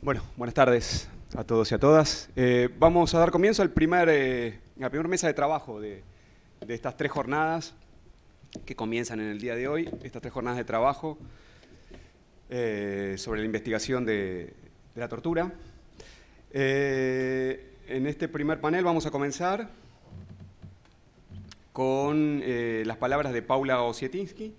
Bueno, buenas tardes a todos y a todas. Vamos a dar comienzo a la primera mesa de trabajo de estas 3 jornadas que comienzan en el día de hoy. Estas 3 jornadas de trabajo sobre la investigación de la tortura. En este primer panel vamos a comenzar con las palabras de Paula Osietinsky.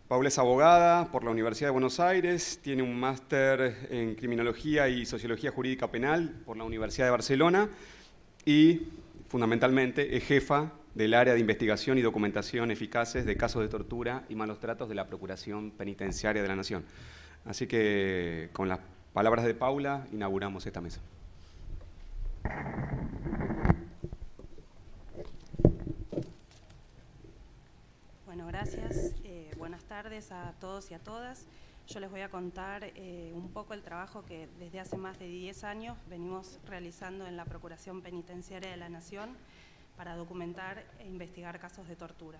Paula es abogada por la Universidad de Buenos Aires, tiene un máster en Criminología y Sociología Jurídica Penal por la Universidad de Barcelona y, fundamentalmente, es jefa del área de investigación y documentación eficaces de casos de tortura y malos tratos de la Procuración Penitenciaria de la Nación. Así que, con las palabras de Paula, inauguramos esta mesa. Bueno, gracias. Buenas tardes a todos y a todas. Yo les voy a contar un poco el trabajo que desde hace más de 10 años venimos realizando en la Procuración Penitenciaria de la Nación para documentar e investigar casos de tortura.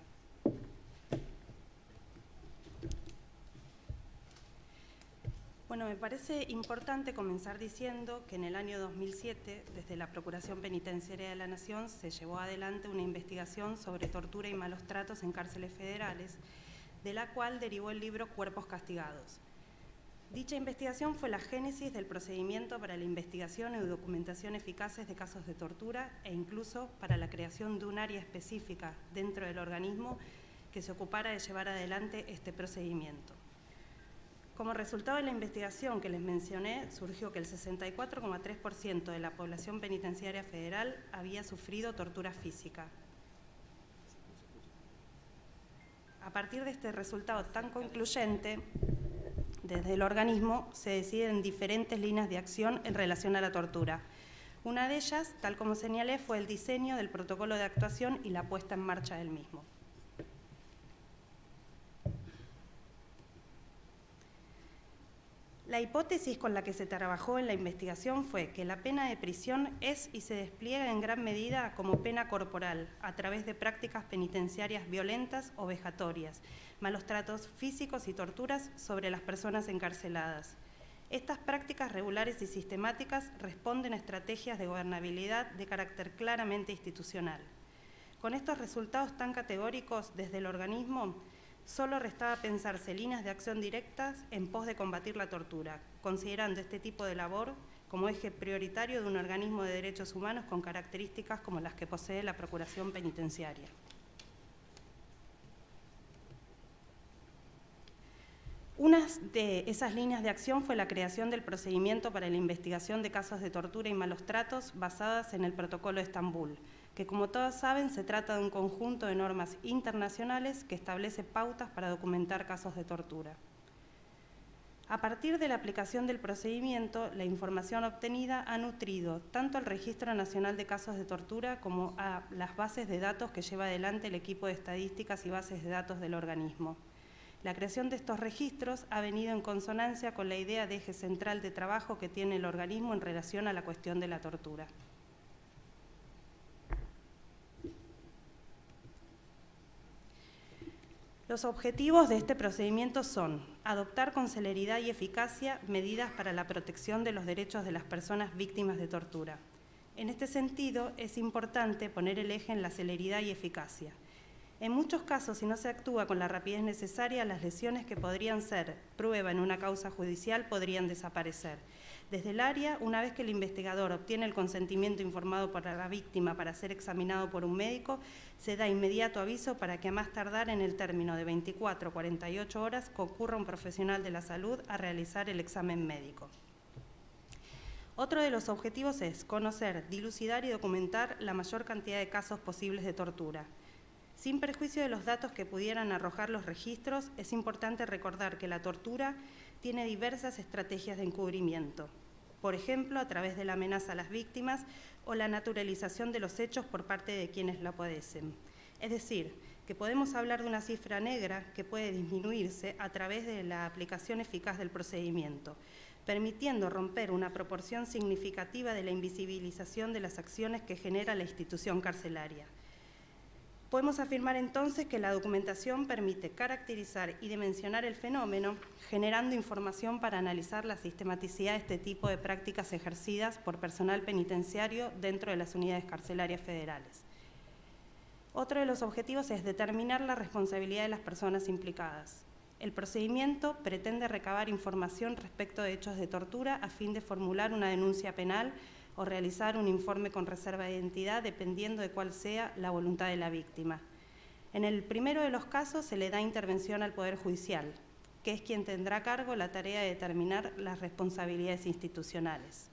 Bueno, me parece importante comenzar diciendo que en el año 2007, desde la Procuración Penitenciaria de la Nación, se llevó adelante una investigación sobre tortura y malos tratos en cárceles federales, de la cual derivó el libro Cuerpos Castigados. Dicha investigación fue la génesis del procedimiento para la investigación y documentación eficaces de casos de tortura e incluso para la creación de un área específica dentro del organismo que se ocupara de llevar adelante este procedimiento. Como resultado de la investigación que les mencioné, surgió que el 64,3% de la población penitenciaria federal había sufrido tortura física. A partir de este resultado tan concluyente, desde el organismo se deciden diferentes líneas de acción en relación a la tortura. Una de ellas, tal como señalé, fue el diseño del protocolo de actuación y la puesta en marcha del mismo. La hipótesis con la que se trabajó en la investigación fue que la pena de prisión es y se despliega en gran medida como pena corporal, a través de prácticas penitenciarias violentas o vejatorias, malos tratos físicos y torturas sobre las personas encarceladas. Estas prácticas regulares y sistemáticas responden a estrategias de gobernabilidad de carácter claramente institucional. Con estos resultados tan categóricos desde el organismo, solo restaba pensarse líneas de acción directas en pos de combatir la tortura, considerando este tipo de labor como eje prioritario de un organismo de derechos humanos con características como las que posee la Procuración Penitenciaria. Una de esas líneas de acción fue la creación del procedimiento para la investigación de casos de tortura y malos tratos basadas en el Protocolo de Estambul, que como todos saben se trata de un conjunto de normas internacionales que establece pautas para documentar casos de tortura. A partir de la aplicación del procedimiento, la información obtenida ha nutrido tanto al Registro Nacional de Casos de Tortura como a las bases de datos que lleva adelante el equipo de estadísticas y bases de datos del organismo. La creación de estos registros ha venido en consonancia con la idea de eje central de trabajo que tiene el organismo en relación a la cuestión de la tortura. Los objetivos de este procedimiento son adoptar con celeridad y eficacia medidas para la protección de los derechos de las personas víctimas de tortura. En este sentido, es importante poner el eje en la celeridad y eficacia. En muchos casos, si no se actúa con la rapidez necesaria, las lesiones que podrían ser prueba en una causa judicial podrían desaparecer. Desde el área, una vez que el investigador obtiene el consentimiento informado por la víctima para ser examinado por un médico, se da inmediato aviso para que a más tardar en el término de 24 o 48 horas concurra un profesional de la salud a realizar el examen médico. Otro de los objetivos es conocer, dilucidar y documentar la mayor cantidad de casos posibles de tortura. Sin perjuicio de los datos que pudieran arrojar los registros, es importante recordar que la tortura tiene diversas estrategias de encubrimiento. Por ejemplo, a través de la amenaza a las víctimas o la naturalización de los hechos por parte de quienes la padecen. Es decir, que podemos hablar de una cifra negra que puede disminuirse a través de la aplicación eficaz del procedimiento, permitiendo romper una proporción significativa de la invisibilización de las acciones que genera la institución carcelaria. Podemos afirmar entonces que la documentación permite caracterizar y dimensionar el fenómeno, generando información para analizar la sistematicidad de este tipo de prácticas ejercidas por personal penitenciario dentro de las unidades carcelarias federales. Otro de los objetivos es determinar la responsabilidad de las personas implicadas. El procedimiento pretende recabar información respecto de hechos de tortura a fin de formular una denuncia penal o realizar un informe con reserva de identidad dependiendo de cuál sea la voluntad de la víctima. En el primero de los casos se le da intervención al Poder Judicial, que es quien tendrá a cargo la tarea de determinar las responsabilidades institucionales.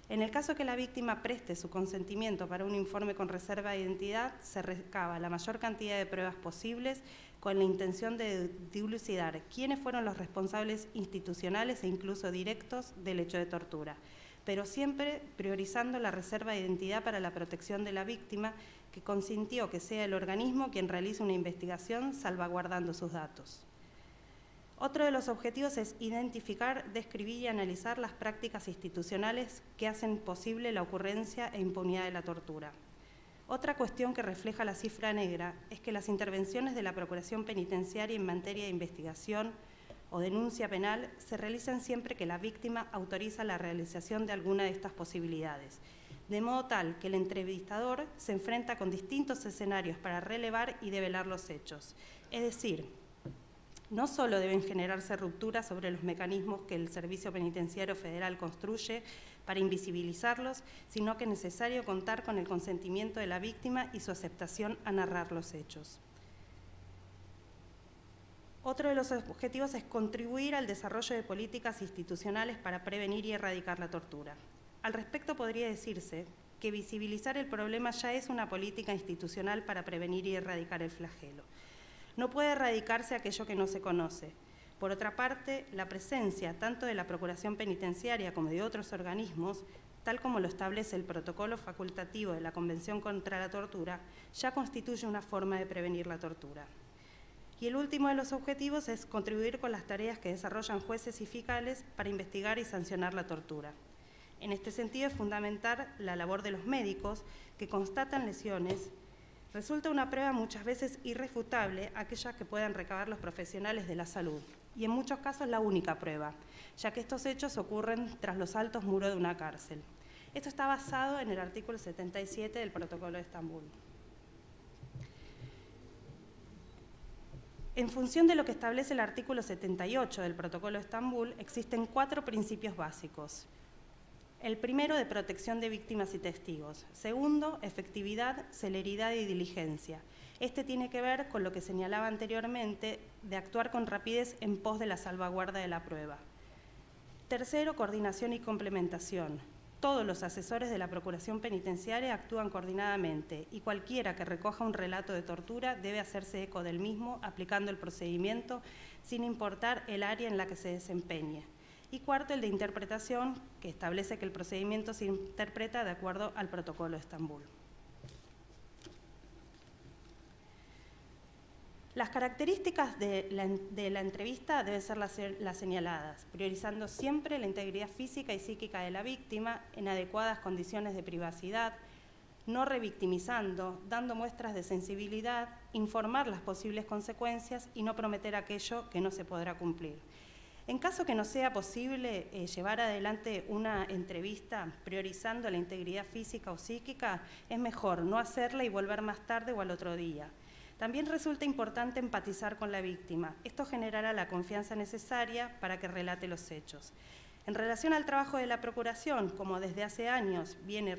En el caso que la víctima preste su consentimiento para un informe con reserva de identidad, se recaba la mayor cantidad de pruebas posibles con la intención de dilucidar quiénes fueron los responsables institucionales e incluso directos del hecho de tortura, pero siempre priorizando la reserva de identidad para la protección de la víctima, que consintió que sea el organismo quien realice una investigación salvaguardando sus datos. Otro de los objetivos es identificar, describir y analizar las prácticas institucionales que hacen posible la ocurrencia e impunidad de la tortura. Otra cuestión que refleja la cifra negra es que las intervenciones de la Procuración Penitenciaria en materia de investigación o denuncia penal se realizan siempre que la víctima autoriza la realización de alguna de estas posibilidades, de modo tal que el entrevistador se enfrenta con distintos escenarios para relevar y develar los hechos. Es decir, no solo deben generarse rupturas sobre los mecanismos que el Servicio Penitenciario Federal construye para invisibilizarlos, sino que es necesario contar con el consentimiento de la víctima y su aceptación a narrar los hechos. Otro de los objetivos es contribuir al desarrollo de políticas institucionales para prevenir y erradicar la tortura. Al respecto podría decirse que visibilizar el problema ya es una política institucional para prevenir y erradicar el flagelo. No puede erradicarse aquello que no se conoce. Por otra parte, la presencia tanto de la Procuración Penitenciaria como de otros organismos, tal como lo establece el protocolo facultativo de la Convención contra la Tortura, ya constituye una forma de prevenir la tortura. Y el último de los objetivos es contribuir con las tareas que desarrollan jueces y fiscales para investigar y sancionar la tortura. En este sentido es fundamental la labor de los médicos que constatan lesiones. Resulta una prueba muchas veces irrefutable aquella que puedan recabar los profesionales de la salud, y en muchos casos la única prueba, ya que estos hechos ocurren tras los altos muros de una cárcel. Esto está basado en el artículo 77 del Protocolo de Estambul. En función de lo que establece el artículo 78 del Protocolo de Estambul, existen 4 principios básicos. El primero, de protección de víctimas y testigos. Segundo, efectividad, celeridad y diligencia. Este tiene que ver con lo que señalaba anteriormente, de actuar con rapidez en pos de la salvaguarda de la prueba. Tercero, coordinación y complementación. Todos los asesores de la Procuración Penitenciaria actúan coordinadamente y cualquiera que recoja un relato de tortura debe hacerse eco del mismo aplicando el procedimiento sin importar el área en la que se desempeñe. Y cuarto, el de interpretación, que establece que el procedimiento se interpreta de acuerdo al Protocolo de Estambul. Las características de la entrevista deben ser las señaladas, priorizando siempre la integridad física y psíquica de la víctima en adecuadas condiciones de privacidad, no revictimizando, dando muestras de sensibilidad, informar las posibles consecuencias y no prometer aquello que no se podrá cumplir. En caso que no sea posible llevar adelante una entrevista priorizando la integridad física o psíquica, es mejor no hacerla y volver más tarde o al otro día. También resulta importante empatizar con la víctima. Esto generará la confianza necesaria para que relate los hechos. En relación al trabajo de la Procuración, como desde hace años viene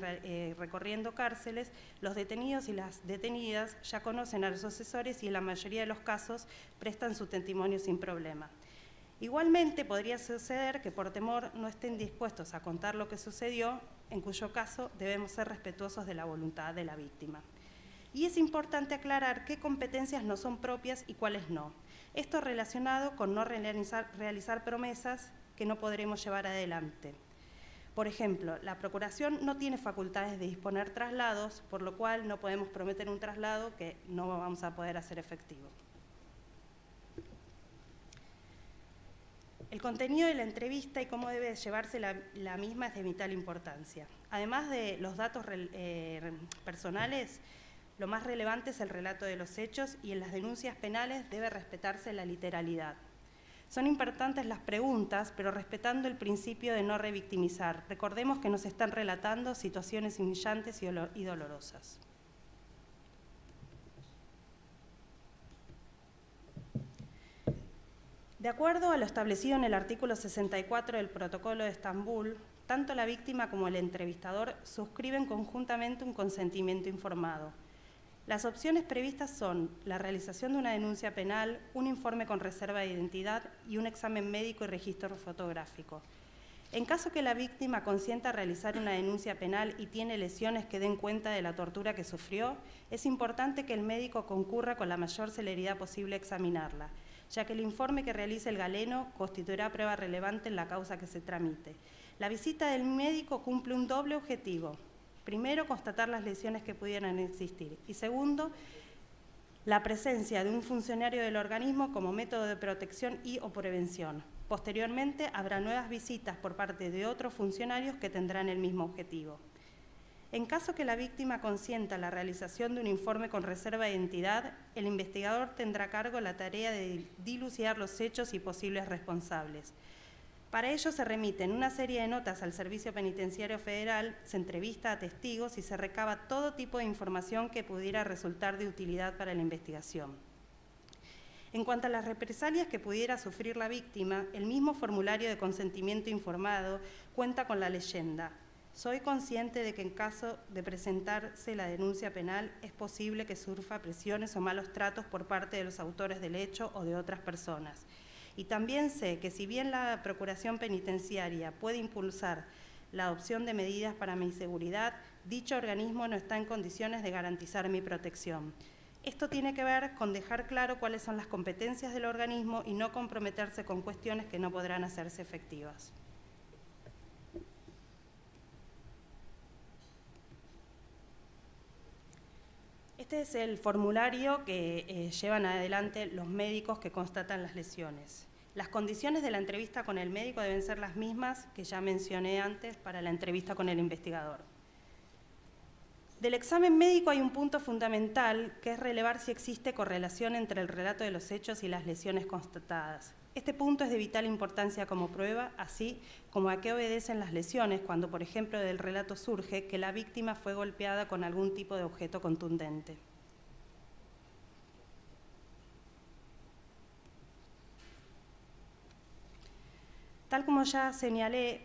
recorriendo cárceles, los detenidos y las detenidas ya conocen a los asesores y en la mayoría de los casos prestan su testimonio sin problema. Igualmente podría suceder que por temor no estén dispuestos a contar lo que sucedió, en cuyo caso debemos ser respetuosos de la voluntad de la víctima. Y es importante aclarar qué competencias no son propias y cuáles no. Esto relacionado con no realizar promesas que no podremos llevar adelante. Por ejemplo, la Procuración no tiene facultades de disponer traslados, por lo cual no podemos prometer un traslado que no vamos a poder hacer efectivo. El contenido de la entrevista y cómo debe llevarse la misma es de vital importancia. Además de los datos personales, Lo más relevante es el relato de los hechos y en las denuncias penales debe respetarse la literalidad. Son importantes las preguntas, pero respetando el principio de no revictimizar. Recordemos que nos están relatando situaciones humillantes y dolorosas. De acuerdo a lo establecido en el artículo 64 del Protocolo de Estambul, tanto la víctima como el entrevistador suscriben conjuntamente un consentimiento informado. Las opciones previstas son la realización de una denuncia penal, un informe con reserva de identidad y un examen médico y registro fotográfico. En caso que la víctima consienta a realizar una denuncia penal y tiene lesiones que den cuenta de la tortura que sufrió, es importante que el médico concurra con la mayor celeridad posible a examinarla, ya que el informe que realice el galeno constituirá prueba relevante en la causa que se tramite. La visita del médico cumple un doble objetivo. Primero, constatar las lesiones que pudieran existir. Y segundo, la presencia de un funcionario del organismo como método de protección y o prevención. Posteriormente, habrá nuevas visitas por parte de otros funcionarios que tendrán el mismo objetivo. En caso que la víctima consienta la realización de un informe con reserva de identidad, el investigador tendrá a cargo la tarea de dilucidar los hechos y posibles responsables. Para ello se remiten una serie de notas al Servicio Penitenciario Federal, se entrevista a testigos y se recaba todo tipo de información que pudiera resultar de utilidad para la investigación. En cuanto a las represalias que pudiera sufrir la víctima, el mismo formulario de consentimiento informado cuenta con la leyenda: soy consciente de que en caso de presentarse la denuncia penal es posible que sufra presiones o malos tratos por parte de los autores del hecho o de otras personas. Y también sé que si bien la Procuración Penitenciaria puede impulsar la adopción de medidas para mi seguridad, dicho organismo no está en condiciones de garantizar mi protección. Esto tiene que ver con dejar claro cuáles son las competencias del organismo y no comprometerse con cuestiones que no podrán hacerse efectivas. Este es el formulario que llevan adelante los médicos que constatan las lesiones. Las condiciones de la entrevista con el médico deben ser las mismas que ya mencioné antes para la entrevista con el investigador. Del examen médico hay un punto fundamental, que es relevar si existe correlación entre el relato de los hechos y las lesiones constatadas. Este punto es de vital importancia como prueba, así como a qué obedecen las lesiones cuando, por ejemplo, del relato surge que la víctima fue golpeada con algún tipo de objeto contundente. Tal como ya señalé,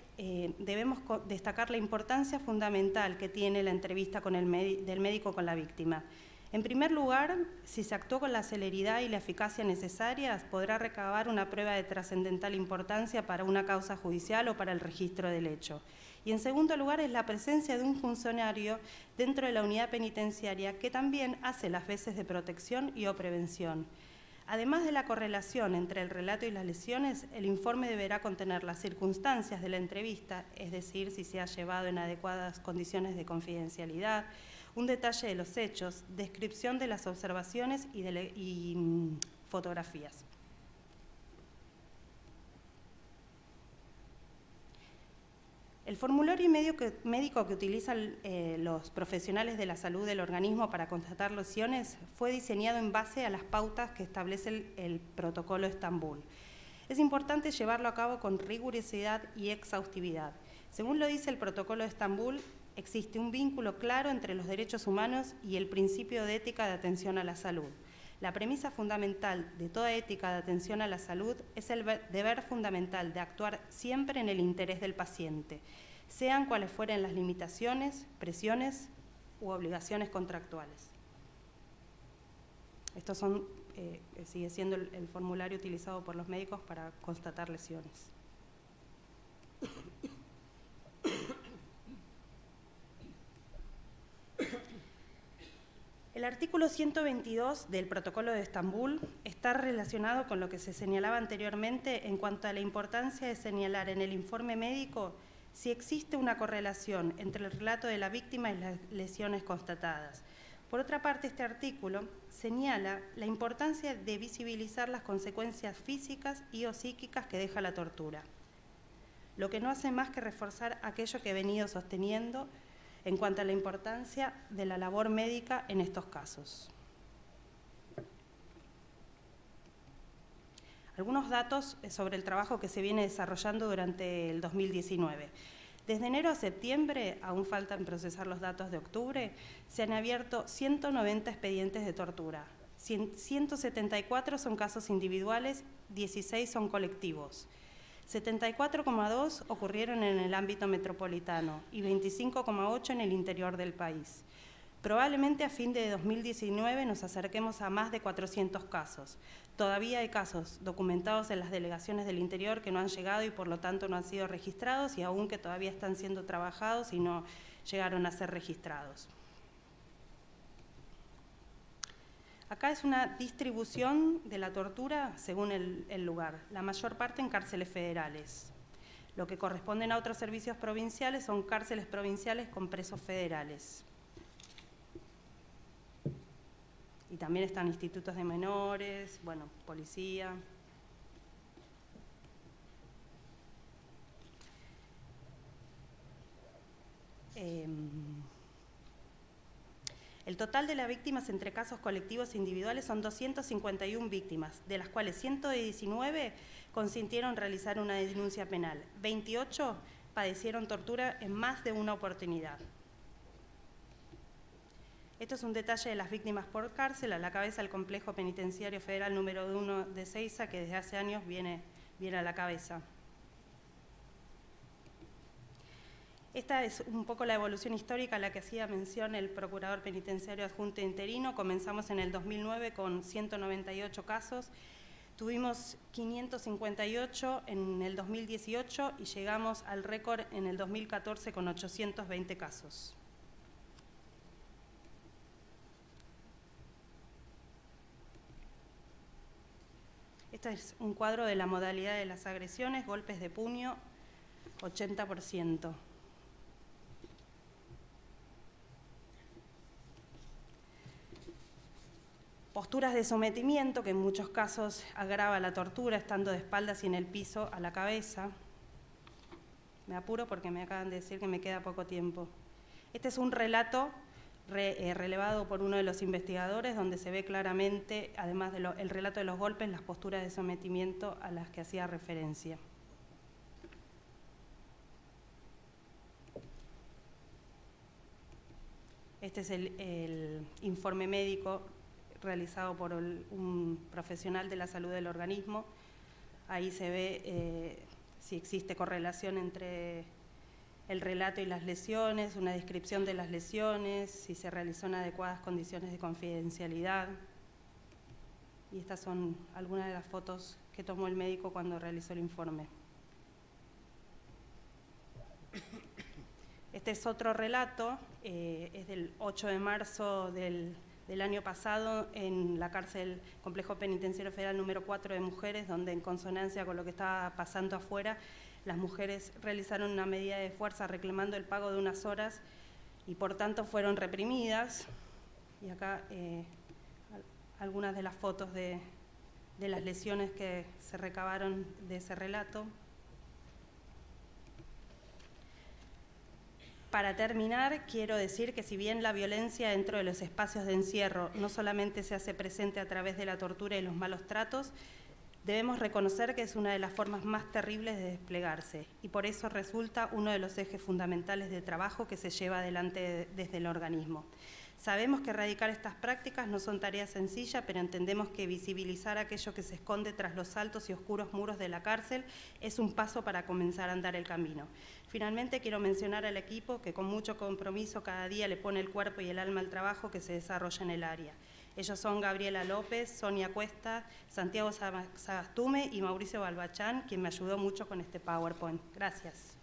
debemos destacar la importancia fundamental que tiene la entrevista del médico con la víctima. En primer lugar, si se actuó con la celeridad y la eficacia necesarias, podrá recabar una prueba de trascendental importancia para una causa judicial o para el registro del hecho. Y en segundo lugar, es la presencia de un funcionario dentro de la unidad penitenciaria que también hace las veces de protección y o prevención. Además de la correlación entre el relato y las lesiones, el informe deberá contener las circunstancias de la entrevista, es decir, si se ha llevado en adecuadas condiciones de confidencialidad, un detalle de los hechos, descripción de las observaciones y fotografías. El formulario médico que utilizan los profesionales de la salud del organismo para constatar lesiones fue diseñado en base a las pautas que establece el Protocolo de Estambul. Es importante llevarlo a cabo con rigurosidad y exhaustividad. Según lo dice el Protocolo de Estambul, existe un vínculo claro entre los derechos humanos y el principio de ética de atención a la salud. La premisa fundamental de toda ética de atención a la salud es el deber fundamental de actuar siempre en el interés del paciente, sean cuales fueren las limitaciones, presiones u obligaciones contractuales. Estos sigue siendo el formulario utilizado por los médicos para constatar lesiones. El artículo 122 del Protocolo de Estambul está relacionado con lo que se señalaba anteriormente en cuanto a la importancia de señalar en el informe médico si existe una correlación entre el relato de la víctima y las lesiones constatadas. Por otra parte, este artículo señala la importancia de visibilizar las consecuencias físicas y o psíquicas que deja la tortura, lo que no hace más que reforzar aquello que he venido sosteniendo en cuanto a la importancia de la labor médica en estos casos. Algunos datos sobre el trabajo que se viene desarrollando durante el 2019. Desde enero a septiembre, aún faltan procesar los datos de octubre, se han abierto 190 expedientes de tortura. 174 son casos individuales, 16 son colectivos. 74,2 ocurrieron en el ámbito metropolitano y 25,8 en el interior del país. Probablemente a fin de 2019 nos acerquemos a más de 400 casos. Todavía hay casos documentados en las delegaciones del interior que no han llegado y por lo tanto no han sido registrados y aún que todavía están siendo trabajados y no llegaron a ser registrados. Acá es una distribución de la tortura según el lugar, la mayor parte en cárceles federales. Lo que corresponden a otros servicios provinciales son cárceles provinciales con presos federales. Y también están institutos de menores, bueno, policía. El total de las víctimas entre casos colectivos e individuales son 251 víctimas, de las cuales 119 consintieron realizar una denuncia penal, 28 padecieron tortura en más de una oportunidad. Esto es un detalle de las víctimas por cárcel, a la cabeza del Complejo Penitenciario Federal número 1 de Seiza, que desde hace años viene a la cabeza. Esta es un poco la evolución histórica a la que hacía mención el Procurador Penitenciario Adjunto interino. Comenzamos en el 2009 con 198 casos, tuvimos 558 en el 2018 y llegamos al récord en el 2014 con 820 casos. Este es un cuadro de la modalidad de las agresiones, golpes de puño, 80%. Posturas de sometimiento, que en muchos casos agrava la tortura, estando de espaldas y en el piso a la cabeza. Me apuro porque me acaban de decir que me queda poco tiempo. Este es un relato relevado por uno de los investigadores, donde se ve claramente, además del relato de los golpes, las posturas de sometimiento a las que hacía referencia. Este es el informe médico realizado por un profesional de la salud del organismo. Ahí se ve si existe correlación entre el relato y las lesiones, una descripción de las lesiones, si se realizó en adecuadas condiciones de confidencialidad. Y estas son algunas de las fotos que tomó el médico cuando realizó el informe. Este es otro relato, es del 8 de marzo del año pasado en la cárcel Complejo Penitenciario Federal número 4 de mujeres, donde en consonancia con lo que estaba pasando afuera, las mujeres realizaron una medida de fuerza reclamando el pago de unas horas y por tanto fueron reprimidas. Y acá algunas de las fotos de las lesiones que se recabaron de ese relato. Para terminar, quiero decir que si bien la violencia dentro de los espacios de encierro no solamente se hace presente a través de la tortura y los malos tratos, debemos reconocer que es una de las formas más terribles de desplegarse y por eso resulta uno de los ejes fundamentales de trabajo que se lleva adelante desde el organismo. Sabemos que erradicar estas prácticas no son tareas sencillas, pero entendemos que visibilizar aquello que se esconde tras los altos y oscuros muros de la cárcel es un paso para comenzar a andar el camino. Finalmente, quiero mencionar al equipo que con mucho compromiso cada día le pone el cuerpo y el alma al trabajo que se desarrolla en el área. Ellos son Gabriela López, Sonia Cuesta, Santiago Sagastume y Mauricio Balbachán, quien me ayudó mucho con este PowerPoint. Gracias.